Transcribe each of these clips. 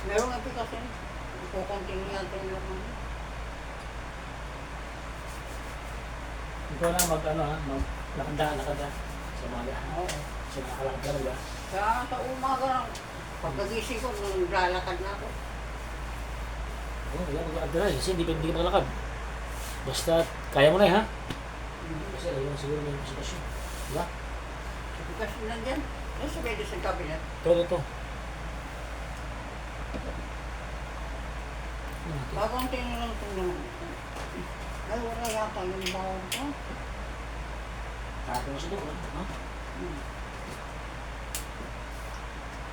Merong aplikasyon. Kukontinue natin yung Ikaw na lakada sa mga Oo. sa nakalakad ba? Kaya sa umaga, pagkagising ko, naglalakad na ako. Oo, kaya maglakad ka na. Kasi hindi ka makalakad. Basta kaya mo na ha? Kasi alam mo siguro may sitwasyon. Diba? Kasi nandyan. Nasa medicine cabinet. Ito. Bagong tingin lang ito naman. Ay, wala yata yung bawang ko. Tapos ito, no?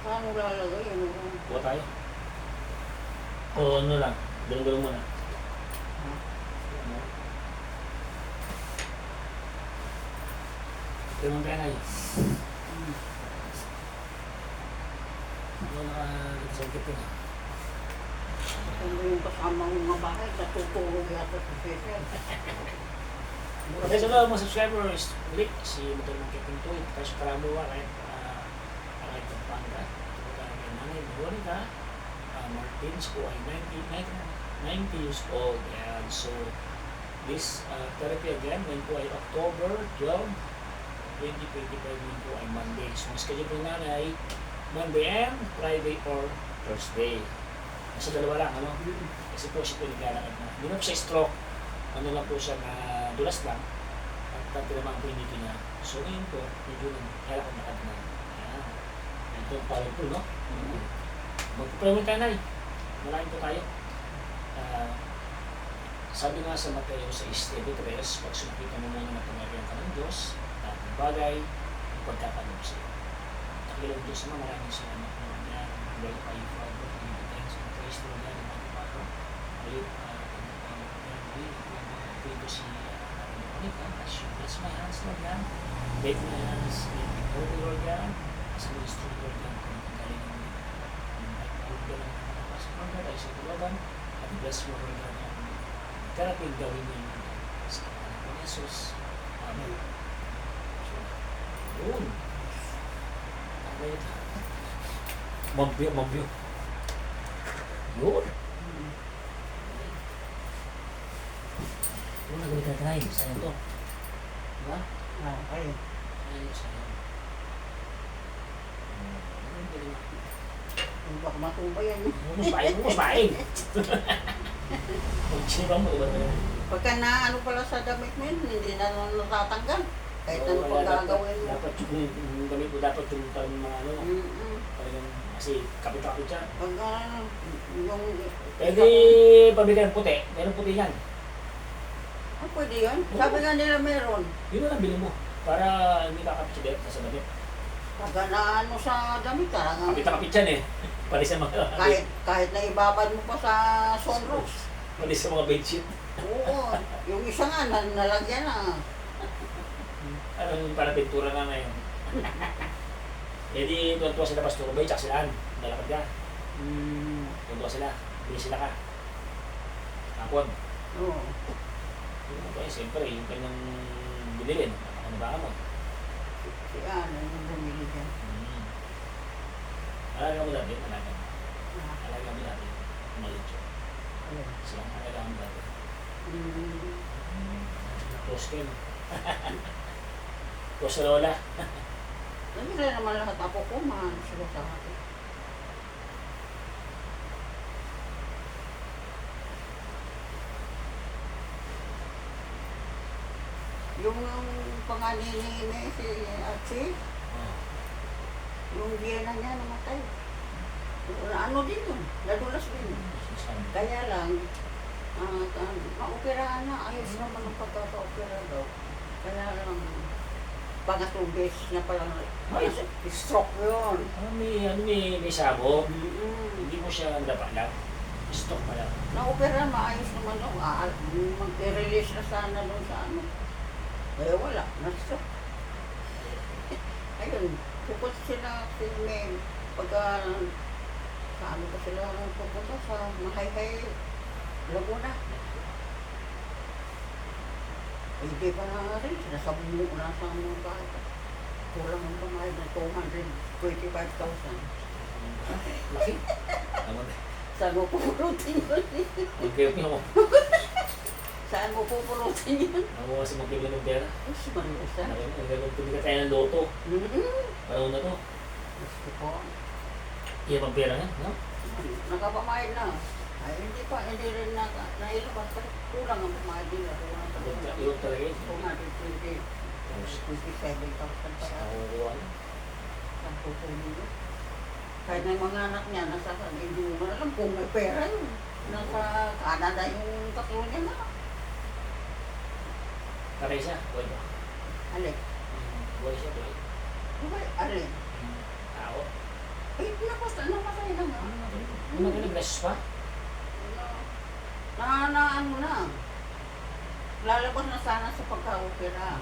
Paano lalagay yun? Kuha tayo. O ano lang, gulong-gulong muna. Ito yung kaya ngayon. Ano nakakasangkip ko na? Kung yung kasama ng mga bahay, natutulog yata sa session. Okay, so mga subscribers, ulit si Motor Marketing to, tapos para mo kahit kahit Pampanga, ito ka kay Nanay Veronica Martins po ay 90 years old, and so this therapy again, ngayon po ay October 12, 2025, ngayon po ay Monday. So schedule po yung nanay, Monday and Friday or Thursday. Kasi dalawa lang, ano? Kasi po siya po naglalakad na. Hindi na po siya stroke, ano lang po siya na dulas lang at tinamaan po yung dito niya. So ngayon po, medyo naglalakad na. Ayan. Ito ang powerful, no? Magpapalaman tayo, Nay. Malaking po tayo. Sabi nga sa Mateo 6:23, pag sumapita mo muna na pangarihan ka ng Diyos, at ang bagay, ipagkakalob sa'yo. Takilog Diyos naman, maraming salamat mo niya. Glorify you, Father, for you thanks and praise to God, and Father. Ayun, ito si Monica, as you bless my hands, Lord God. Make my hands, make me holy, Lord God. As a ministry, Lord God, kung magaling ang Lord God, ang nakapasok, Lord God, ay sa tulaban, at bless mo, Lord God, ang karaping gawin niyo sa pangalan ng Jesus. Amen. So, yun. Mambyo. Yun. Ano nagawin ka tayo? Sayang to. Diba? Okay. Ay, sayang. Baka matubay yan. Musbaing. Pag sinibang mo, diba na yan? Pagka na ano pala sa damit mo yun, hindi na natatanggal. Kahit ano pag gagawin mo. Dapat yung damit mo, dapat yung mga ano, talagang kasi kapit-kapit siya. Pag yung... Pwede pabigyan ng puti. Meron puti yan. Ah, pwede yun? Sabi nga nila meron. Yun na lang bilhin mo. Para hindi kakapit sa damit. Pagka na ano sa damit, talagang... Kapit-kapit yan eh. Pali sa mga... Kahit na ibabad mo pa sa sunroof. Pali sa mga bedsheet. Oo. Yung isa nga, nalagyan na. Anong para pintura na ngayon. Eh di, tuwan-tuwa sila Pastor Bay, tsaka silaan. Dalakad ka. Tuwan-tuwa sila. Bili sila ka. Kapon. Oo. Okay, siyempre, yung kanyang binilin. Ano ba mo? Si Ana, yung bumili dyan. Alaga mo dati, alaga mo. Alaga mo dati. Malit yun. Silang alaga mo dati. Close kayo. Close sa lola. Hindi na naman lahat ako ko, mahal sila sa akin. Yung pangalan ni si Archie, yung biyena niya namatay. Ano din yun, nadulas din. Kaya lang, maoperahan na, ayos naman ang pagkaka-opera daw. Kaya lang, pangatlong beses na palang stroke yun. May sabo. Hindi mo siya dapat lang. Stroke pa lang. Na-opera, maayos naman daw. Mag-release na sana doon sa ano. Eh wala, na-stroke. Ayun, pupot sila pagka sa ano pa sila pupunta sa Mahayhay, Laguna. Hindi pa na rin, sinasabong mo na sa mga bata. Kulang ang pamayad na 225,000. Laki. Tama na. Saan mo pupulutin yun? Mag-kayot niyo ako. Saan mo pupulutin yun? Ako kasi mag-kayot ng pera. Ay, si Marisa. Pili ka tayo ng loto. Panahon na to. Gusto ko. Iya pang pera yan, no? Nakapamayad na. Ay, hindi rin nailabas. Kulang ang pamayad nila. Iyon talaga yun. 227,000 pa Sa yan. kukuha na. Ang pupunin yun. Kahit na yung mga anak niya, nasa hindi mo alam kung may pera yun. Nasa Canada yung tatlo niya na. Taray siya, buhay ba? Alin? Buhay siya, buhay. Diba? Alin? Tao. Eh, napasay na nga. Ano ka nag-bless pa? Ano na. Lalabas na sana sa pagka-opera.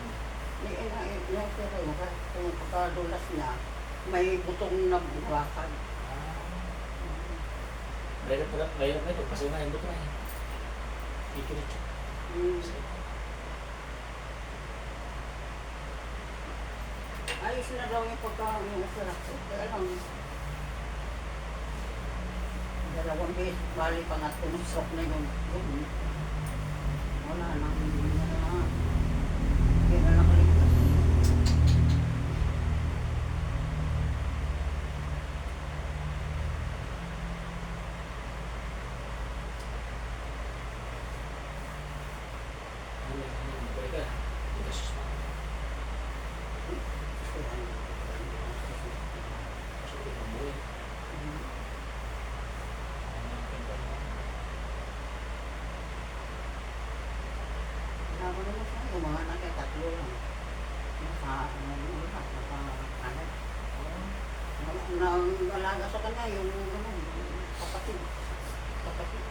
Ni-opera yun. Kung pagkadulas niya, may butong na buwakan. Mahirap na ito. Kasi nga yung buto na eh. Ikirit siya. Ayos na daw yung pagka-opera. Kaya lang, dalawang beses, bali pa nga tumusok na yung wala nang hindi na nakaligtas. Buhay ka. Ikas pa. Sabi ng buhay. Ako naman siya, yung mga anak ay tatlo lang. Nasa kanan. Nangalaga sa kanya yung kapatid. Kapatid.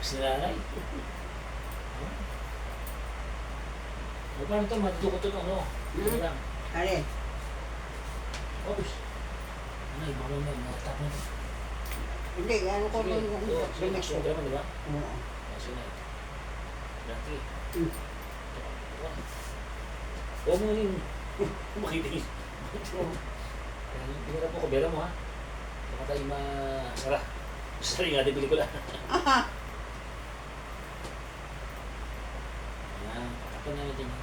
Sinanay. O paano ito? Matutukot ito, ano? Ano lang? Alin? Oops. Ano, ibang lang yan. Mga tap na ito. Hindi, ano ko Sige, yung sige, next one ka naman, di ba? Oo. Kasi na. Dati. Hmm. Huwag mo yung makitigil. Oo. Pinarap mo ko, bera mo ha. Baka tayo masara. Sorry nga, di pelikula. Aha! Ayan, patapan na natin yan.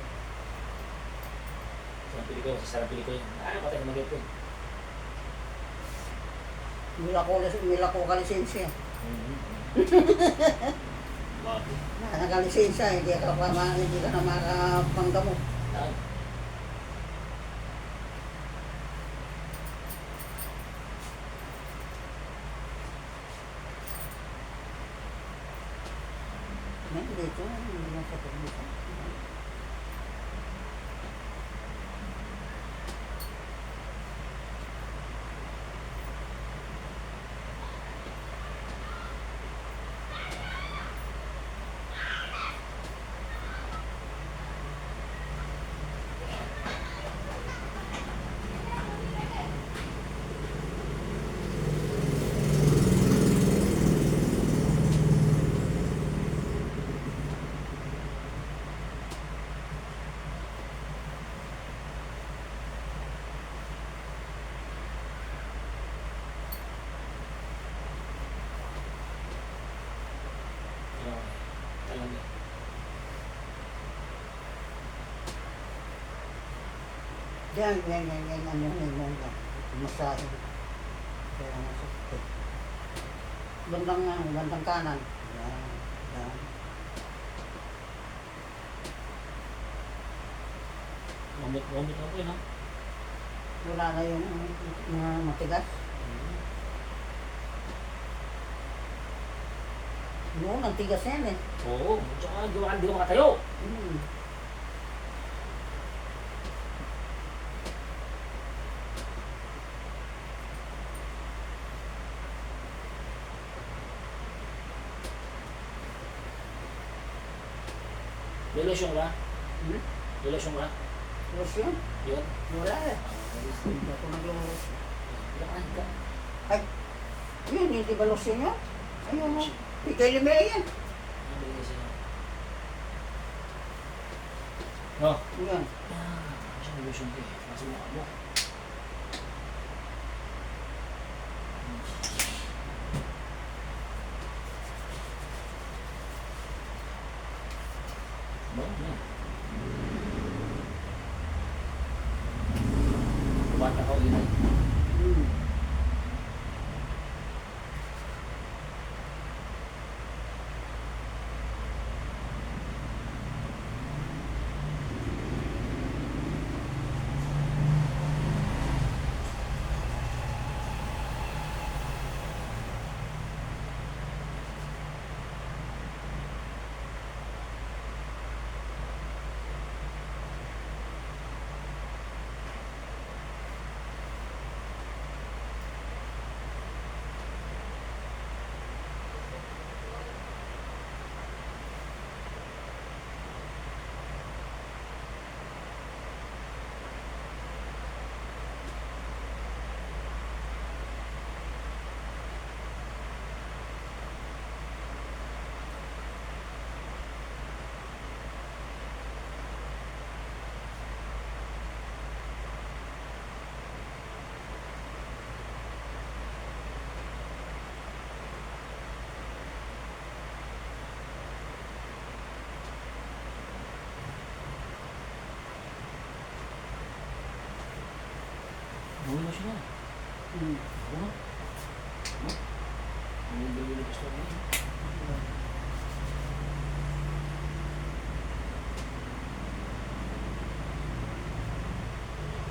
Sarang pelikula, sarang pelikula yan. Patay na mag-ipon. Mila ko kalisensya. Bakit? Nakalisensya, hindi ka na makapanggamot. Dito, hindi na sa dito. Talaga. Yan, ano yung masahe. Kaya masakit. Bandang kanan. Yan. Mamit ako yun ha. Wala na yung matigas. Noon, ang tigas yan eh. Oo, tsaka hindi ko makatayo. May lotion ka? May lotion ka? Lotion? Yun. Wala eh. Okay. Hindi ako naglulus. Wala ka, higa. Ay, yun, hindi ba lotion yun? Ayun mo. Ikay limaya yan. Ano ba yun sa'yo? Oh. Yan. Kasi nag-lotion ko eh. Nasa mukha mo. Bago na. Bata ka ulit ay. Hmm. Buhay mo siya na. Hmm. Ano? Ano? Ano yung gawin ng gusto niya?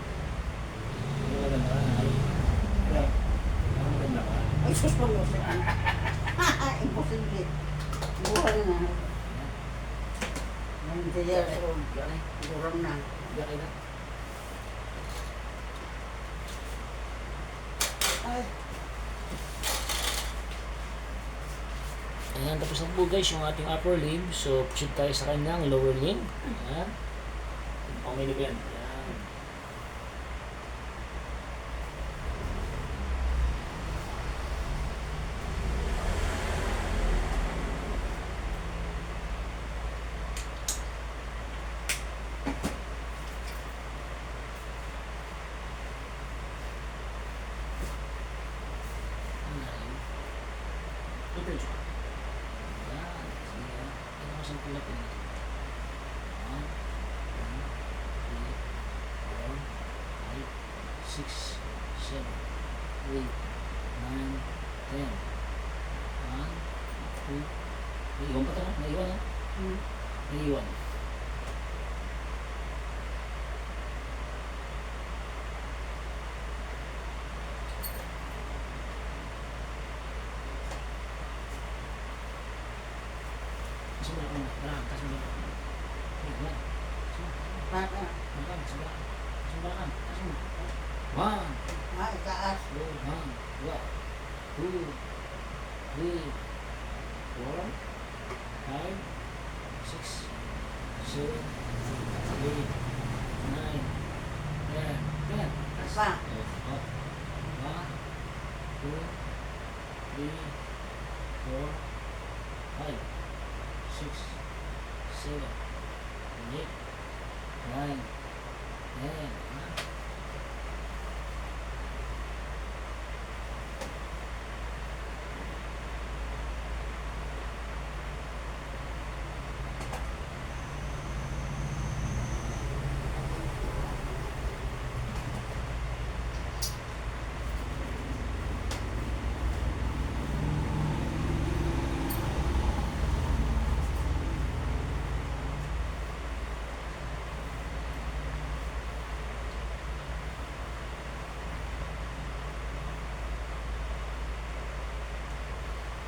Ano ka ganda ka? Kaya, Ano ganda ka? ay, sus po lotion. Imposible. Buhay na. 90 years old. Gani? Gurang na. Gani na? Ay, Ayan, tapos na po guys yung ating upper limb. So, proceed tayo sa kanyang lower limb. Ayan. Okay na ba yan? Ayan. Ito yung suka. Ayan. Sige. Ito ko sa pula pin. 1, 2, 3, 4, 5, 6, 7, 8, 9, 10. 1, 2, naiwan pa ito, no? Naiwan, no? hmm. Naiwan. Kasi mo na, marang, kasi mo na. Naiwan. Baka, Marang, kasi mo na. Kasi mo marang, kasi mo. 1, ay, taas. 2, 3, 4, 5, 6, 7, 8, 9, 10. 10. Pa. 1, 2, 3, 4, 5, 6, 7, 8, 9, 10.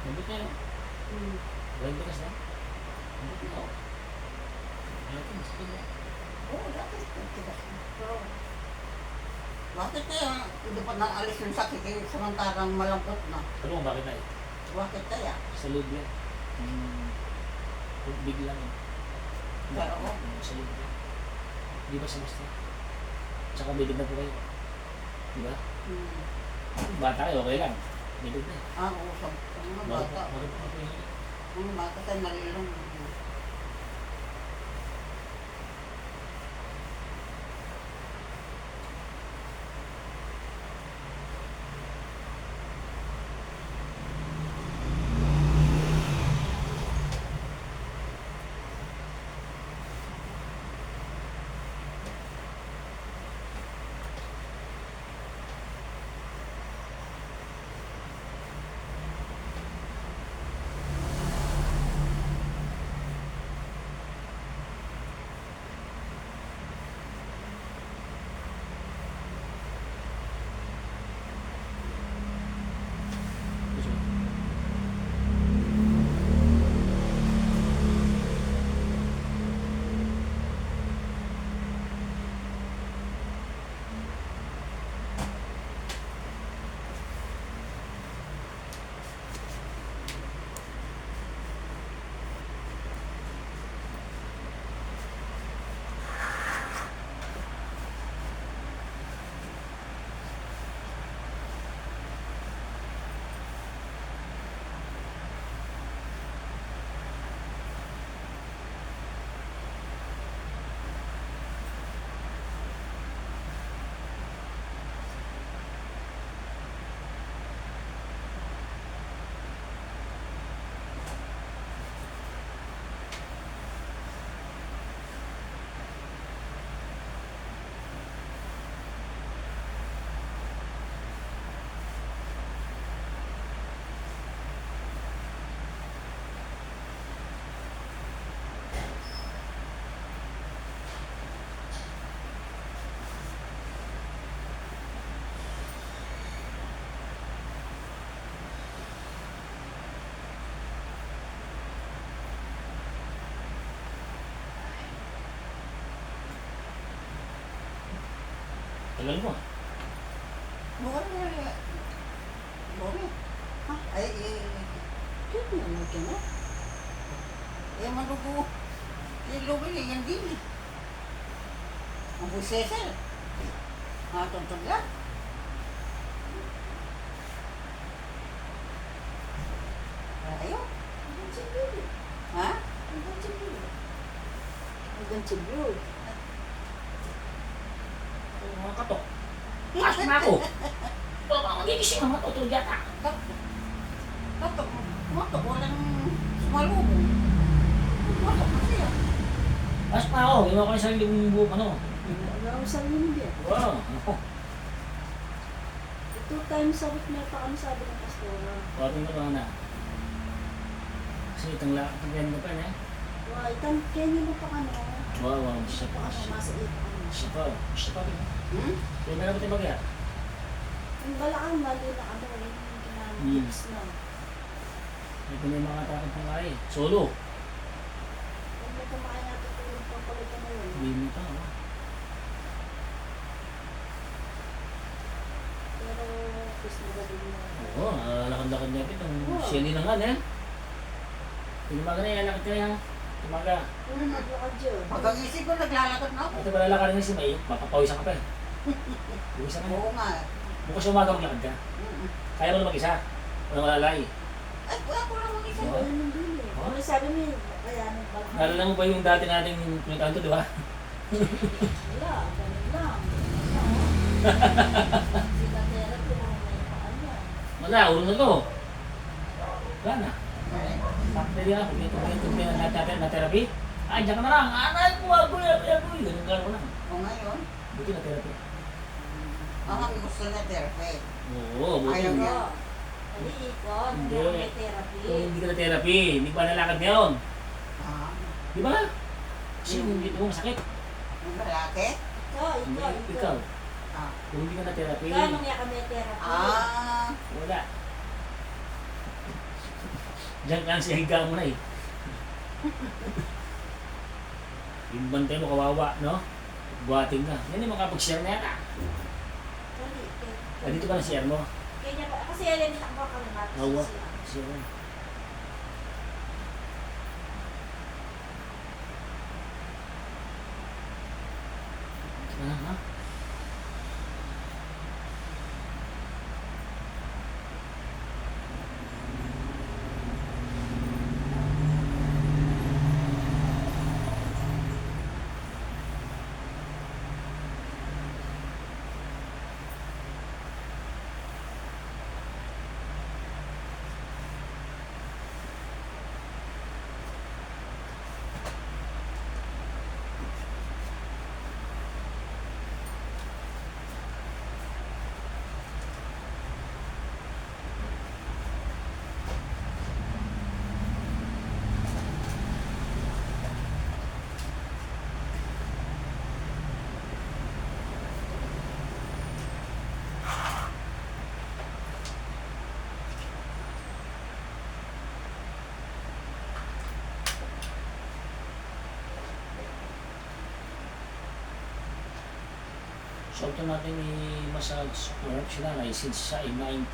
Lambot na yun. Hmm. Walang bigas na. Lambot na ako. Lambot na. Sige na. Oo, dati. Tigas na. Pero, bakit kaya hindi pa naalis yung sakit eh, samantarang malambot na? Ano kung bakit na eh? Bakit kaya? Sa loob yan. Biglang. Pero, Sa loob yan. Di ba sa basta? Tsaka may na po kayo. Di ba? Bata kayo, okay lang. May na. Oo, sa mga bata. Bakit po kayo? Mga bata tayo nalilong. Tagal mo. Bukan. Boleh. Hah? Kaya naman ka na. Malugo. Lubi yan din. Ang busesel. Tuntun lang. Ayaw. Ha? Hanggang siguro. Mga katok. Pasok na ako. Magigising ang matutulog yata. Katok. Walang sumalubong. Katok na siya. Pasok na ako. Ginawa ko yung sarili kong buhok ano. Wala ko sa India. Wow. 2 times a week may pa kami sabi ng pastora. Wapin mo lang na. Kasi itong ganda pa na. Wow, itan kenyo mo pa kano. Wow. Siya pa kano, nasa iyo pa kano. Siya pa rin. Kaya meron tayo bagay. Yung balaan, mali na ano, yung kinamitips na. Ito na yung mga takot pang kaya. Solo. Kung may kumain natin tulong pagpalitan na yun. Hindi mo pa. Pero, gusto na din mo. Oo, lakad-lakad niya ito. Shelly na nga eh. Tinumaga na yan, lakad ka yan. Tinumaga. Ano maglakad yun? Pagkagising ko, naglalakad na ako. Ito pala lakad nga si May, mapapawisan ka pa eh. Pawisan ka na. Oo nga. Bukas umaga maglakad ka. Kaya mo na mag-isa. Walang malalay. Ay, ako lang mag-isa. Oo. Ayun yung din eh. Ano sabi mo yun? Kaya nung balaan. Naalala mo ba yung dati nating pinuntahan to, di ba? Wala, ganun lang. Sila therapy, kung may paan yan. Wala, urong na to. Wala na. Pwede na, pwede na therapy. Ay, dyan ka na lang. Anay ko, agoy. Ganun ka lang. O ngayon, Buti na therapy. ang gusto na therapy. Oo, buti. Ayaw niya. Naliikot, Hindi. may therapy. Kung hindi ka na therapy, hindi ba nalakad ngayon? Ah, Di ba? Kasi yung dito mo masakit. yung lalaki? Ikaw. Ah. Kung hindi ka na therapy, Kano nga kami therapy? wala. Diyan ka siya higa mo na eh. Yung bantay mo kawawa, no? Buhating na. Yan yung makapag-share na yata. Dito ka na share mo. Kanya pa, kasi yan yung takbo kami natin. Kawawa. Share mo. Ha? So ito natin i-massage work sila na since siya ay 90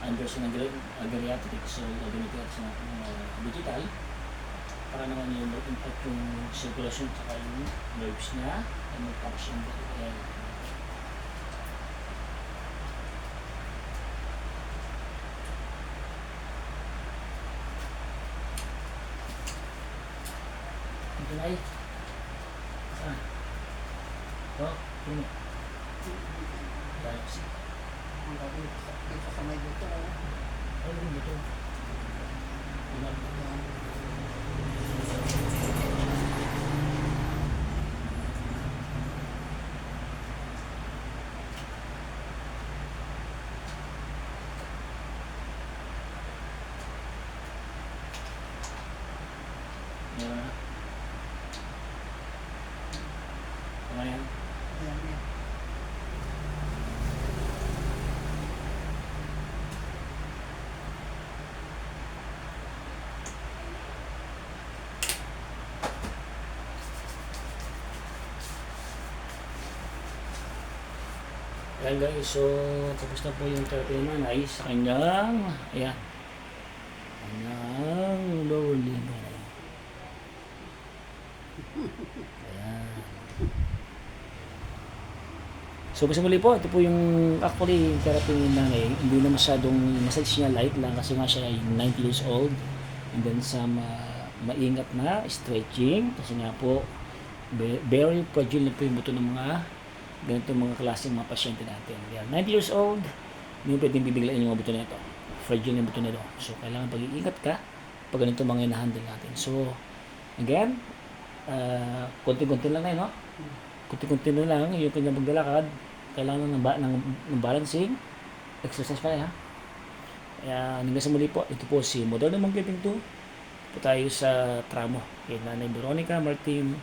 under sa geriatric, so gagamitin natin sa digital para naman yung impact yung circulation at yung nerves niya and mag-function ito na saan? Ito Guys, Ang gabi, dito sa may buto. ano yung ito? Yan. Tama yan. Ayan yan. Ayan guys, so tapos na po yung therapy ni nanay sa kanyang, ayan, kanyang lower limb. Ayan. So basta muli po, ito po yung actually therapy ni nanay. Hindi na masyadong massage niya, light lang kasi nga siya ay 90 years old. And then some maingat na stretching kasi nga po very fragile na po yung buto ng mga ganito mga klaseng mga pasyente natin. Yan, 90 years old, hindi pwedeng bibiglain yung mga buto na ito. Fragile yung buto na ito. So, kailangan pag-iingat ka pag ganito mga ina-handle natin. So, again, konti-konti lang na, no? Konti-konti na lang yung kanyang paglalakad. Kailangan ng balancing. Exercise pa ha? Kaya, hanggang sa muli po, ito po si Moderno Marketing 2. Po tayo sa tramo kay Nanay Veronica Martin.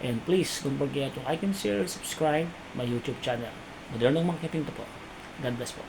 And please, don't forget to like and share, subscribe my YouTube channel. Modernong Marketing to po. God bless po.